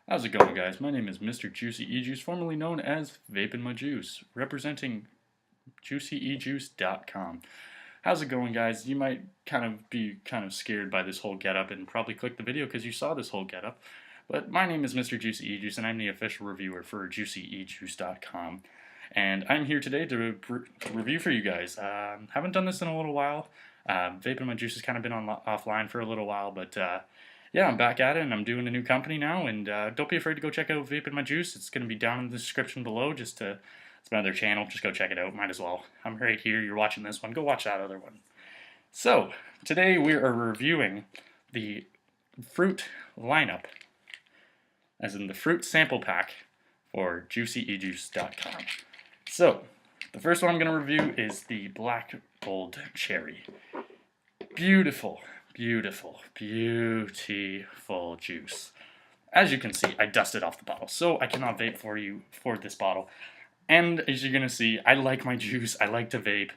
How's it going, guys? My name is Mr.JuicyEJuice, formerly known as Vapin' My Juice, representing JuicyEJuice.com. How's it going, guys? You might be scared by this whole getup and probably click the video because you saw this whole getup. But my name is Mr.JuicyEJuice, and I'm the official reviewer for JuicyEJuice.com. And I'm here today to review for you guys. Haven't done this in a little while. Vapin' My Juice has kind of been offline for a little while, but yeah, I'm back at it, and I'm doing a new company now, and don't be afraid to go check out Vapin' My Juice. It's going to be down in the description below. It's another channel. Just go check it out. Might as well. I'm right here. You're watching this one. Go watch that other one. So, today we are reviewing the fruit lineup, as in the fruit sample pack for JuicyEJuice.com. So, the first one I'm going to review is the Black Gold Cherry. Beautiful, beautiful, beautiful juice. As you can see, I dusted off the bottle, so I cannot vape for you for this bottle. And as you're going to see, I like my juice, I like to vape.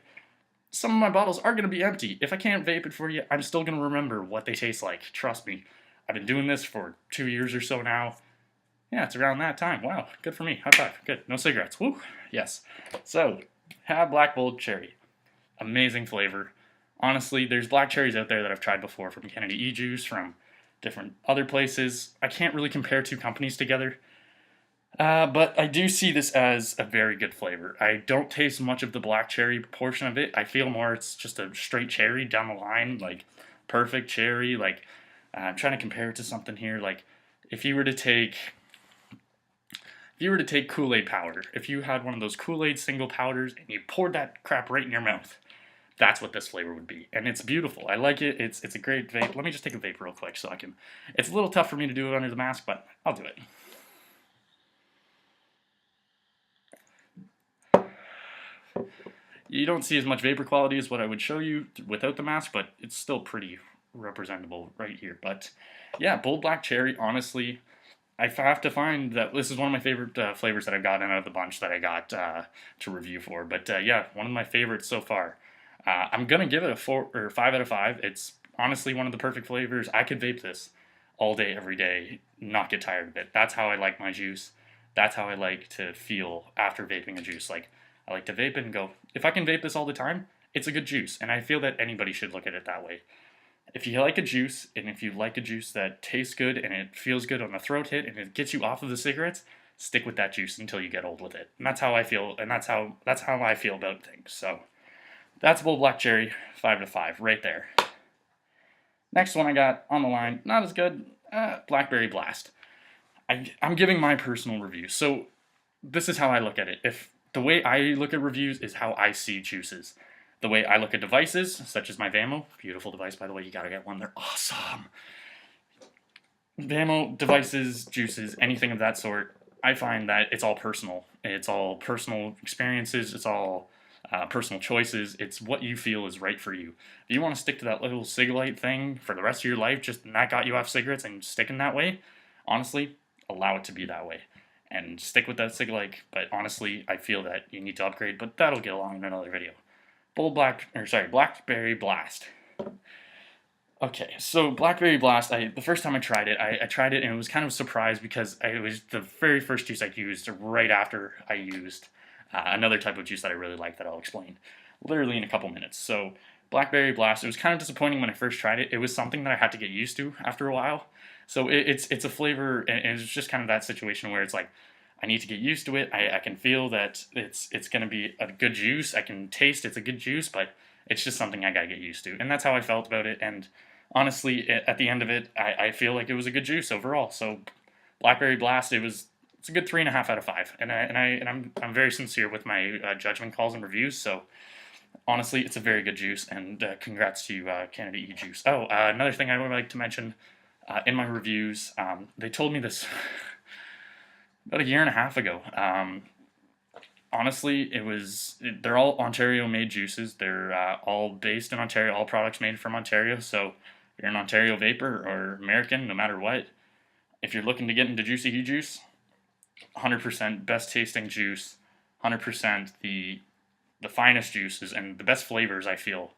Some of my bottles are going to be empty. If I can't vape it for you, I'm still going to remember what they taste like. Trust me. I've been doing this for 2 years or so now. Yeah, it's around that time. Wow, good for me. High five. Good. No cigarettes. Woo. Yes. So, have Black Gold Cherry. Amazing flavor. Honestly, there's black cherries out there that I've tried before from Kennedy E-Juice, from different other places. I can't really compare two companies together. But I do see this as a very good flavor. I don't taste much of the black cherry portion of it. I feel more it's just a straight cherry down the line, like perfect cherry. Like, I'm trying to compare it to something here. Like, if you were to take Kool-Aid powder, if you had one of those Kool-Aid single powders and you poured that crap right in your mouth, that's what this flavor would be. And it's beautiful. I like it. It's a great vape. Let me just take a vape real quick so I can... It's a little tough for me to do it under the mask, but I'll do it. You don't see as much vapor quality as what I would show you without the mask, but it's still pretty representable right here. But yeah, Bold Black Cherry, honestly, I have to find that this is one of my favorite flavors that I've gotten out of the bunch that I got to review for. But yeah, one of my favorites so far. I'm going to give it a 4 or 5 out of 5. It's honestly one of the perfect flavors. I could vape this all day, every day, not get tired of it. That's how I like my juice. That's how I like to feel after vaping a juice. Like, I like to vape it and go, if I can vape this all the time, it's a good juice. And I feel that anybody should look at it that way. If you like a juice, and if you like a juice that tastes good and it feels good on the throat hit and it gets you off of the cigarettes, stick with that juice until you get old with it. And that's how I feel, and that's how I feel about things. So that's Bold Black Cherry, 5 out of 5, right there. Next one I got on the line, not as good, Blackberry Blast. I'm giving my personal review. So this is how I look at it. If the way I look at reviews is how I see juices. The way I look at devices, such as my Vamo, beautiful device, by the way, you gotta get one, they're awesome. Vamo, devices, juices, anything of that sort, I find that it's all personal. It's all personal experiences, it's all personal choices. It's what you feel is right for you. If you want to stick to that little cigarette thing for the rest of your life, just and that got you off cigarettes and sticking that way, honestly, allow it to be that way. And stick with that cigarette, but honestly, I feel that you need to upgrade, but that'll get along in another video. Blackberry Blast. Okay, so Blackberry Blast, the first time I tried it and it was kind of a surprise because it was the very first juice I used right after I used another type of juice that I really like that I'll explain literally in a couple minutes. So Blackberry Blast, it was kind of disappointing when I first tried it. It was something that I had to get used to after a while. So it's a flavor, and it's just kind of that situation where it's like, I need to get used to it. I can feel that it's going to be a good juice. I can taste it's a good juice, but it's just something I got to get used to. And that's how I felt about it. And honestly, at the end of it, I feel like it was a good juice overall. So Blackberry Blast, it's a good 3.5 out of 5. And I'm very sincere with my judgment calls and reviews. So honestly, it's a very good juice. And congrats to Kennedy E-Juice. Oh, another thing I would like to mention in my reviews, they told me this about a year and a half ago. Honestly, they're all Ontario-made juices. They're all based in Ontario, all products made from Ontario. So if you're an Ontario vapor or American, no matter what, if you're looking to get into Juicy E-Juice, 100% best tasting juice, 100% the finest juices and the best flavors I feel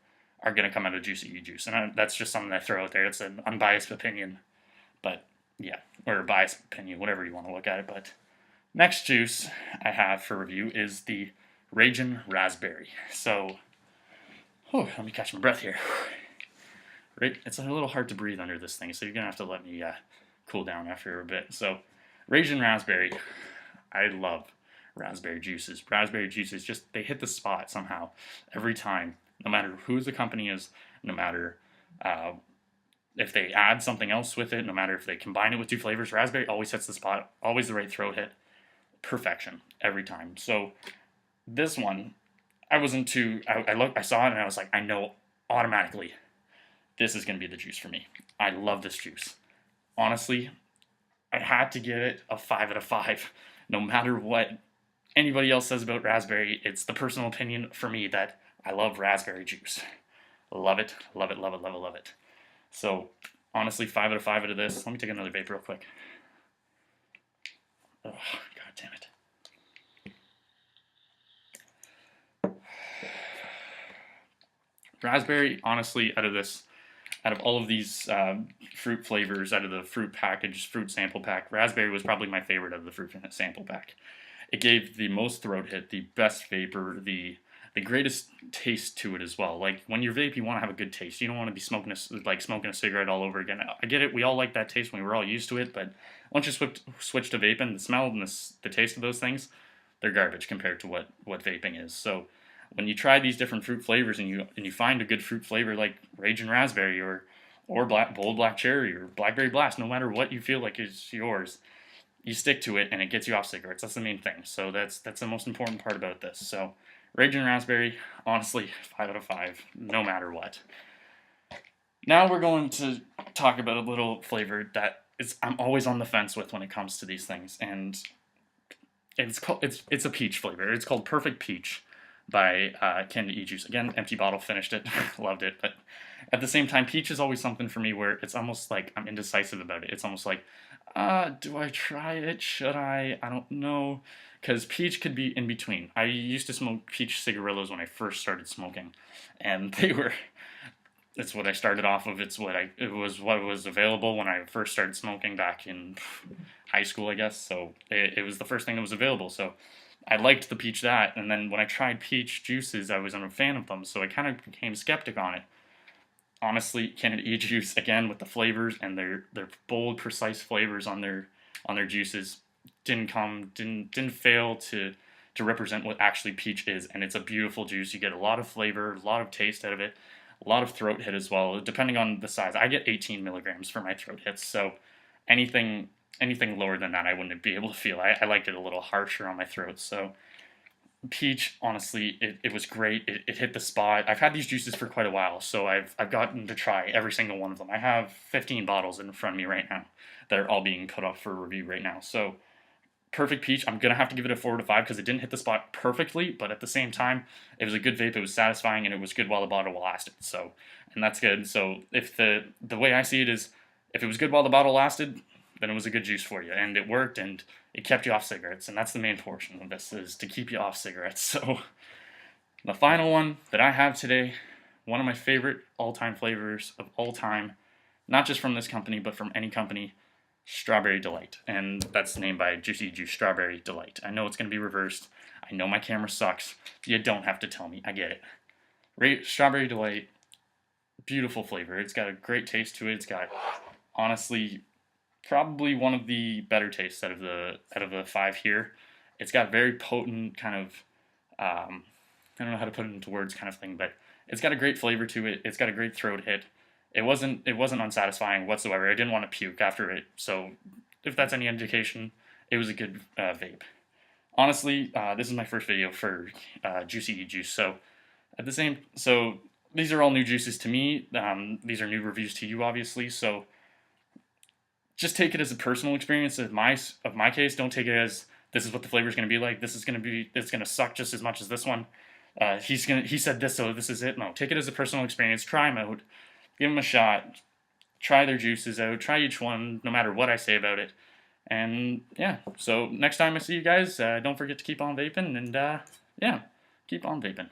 are going to come out of Juicy E-Juice. And that's just something I throw out there. It's an unbiased opinion. But yeah, or biased opinion, whatever you want to look at it. But next juice I have for review is the Ragin' Raspberry. So, let me catch my breath here. Right, it's a little hard to breathe under this thing, so you're gonna have to let me cool down after a bit. So, Ragin' Raspberry, I love raspberry juices. Raspberry juices just they hit the spot somehow every time, no matter who the company is, no matter if they add something else with it, no matter if they combine it with two flavors. Raspberry always hits the spot, always the right throat hit, perfection every time. So this one, I wasn't too. I saw it and I was like, I know automatically this is gonna be the juice for me. I love this juice. Honestly, I had to give it a 5 out of 5. No matter what anybody else says about raspberry, it's the personal opinion for me that I love raspberry juice. Love it, love it, love it, love it, love it. So, honestly, 5 out of 5 out of this. Let me take another vape real quick. Oh, God damn it. Raspberry, honestly, out of all of these fruit flavors, out of the fruit package, fruit sample pack, raspberry was probably my favorite of the fruit sample pack. It gave the most throat hit, the best vapor, the greatest taste to it as well. Like when you vape, you want to have a good taste. You don't want to be smoking a cigarette all over again. I get it. We all like that taste when we were all used to it. But once you switch to vaping, the smell and the taste of those things, they're garbage compared to what vaping is. So when you try these different fruit flavors and you find a good fruit flavor like Ragin' Raspberry or bold black cherry or blackberry blast, no matter what you feel like is yours, you stick to it and it gets you off cigarettes. That's the main thing. So that's the most important part about this. So Ragin' Raspberry, honestly, 5 out of 5, no matter what. Now we're going to talk about a little flavor that I'm always on the fence with when it comes to these things, and it's a peach flavor. It's called Perfect Peach by Mr.JuiceEJuice. Again, empty bottle, finished it, loved it. But at the same time, peach is always something for me where it's almost like I'm indecisive about it. It's almost like, do I try it? Should I? I don't know. Because peach could be in between. I used to smoke peach cigarillos when I first started smoking, and it's what I started off of. It was what was available when I first started smoking back in high school, I guess. So it was the first thing that was available. So I liked the peach that, and then when I tried peach juices, I wasn't a fan of them. So I kind of became skeptic on it. Honestly, Mr.JuiceEJuice again with the flavors and their bold, precise flavors on their juices didn't fail to represent what actually peach is, and it's a beautiful juice. You get a lot of flavor, a lot of taste out of it, a lot of throat hit as well, depending on the size. I get 18 milligrams for my throat hits, so anything lower than that I wouldn't be able to feel. I liked it a little harsher on my throat. So peach, honestly, it was great. It hit the spot. I've had these juices for quite a while, so I've gotten to try every single one of them. I have 15 bottles in front of me right now that are all being put up for review right now. So Perfect Peach, I'm going to have to give it a 4 to 5 because it didn't hit the spot perfectly, but at the same time, it was a good vape, it was satisfying, and it was good while the bottle lasted. So, and that's good. So if the way I see it is, if it was good while the bottle lasted, then it was a good juice for you, and it worked, and it kept you off cigarettes, and that's the main portion of this, is to keep you off cigarettes. So the final one that I have today, one of my favorite all-time flavors of all time, not just from this company, but from any company, Strawberry Delight, and that's named by JuicyEJuice, Strawberry Delight. I know it's going to be reversed. I know my camera sucks. You don't have to tell me. I get it. Strawberry Delight, beautiful flavor. It's got a great taste to it. It's got, honestly, probably one of the better tastes out of the 5 here. It's got very potent kind of, I don't know how to put it into words kind of thing, but it's got a great flavor to it. It's got a great throat hit. It wasn't unsatisfying whatsoever. I didn't want to puke after it. So if that's any indication, it was a good vape. Honestly, this is my first video for JuicyEJuice. So these are all new juices to me. These are new reviews to you, obviously. So just take it as a personal experience of my case. Don't take it as this is what the flavor is going to be like. It's going to suck just as much as this one. He said this, so this is it. No, take it as a personal experience. Try them out. Give them a shot. Try their juices out. Try each one, no matter what I say about it. And yeah, so next time I see you guys, don't forget to keep on vaping. And yeah, keep on vaping.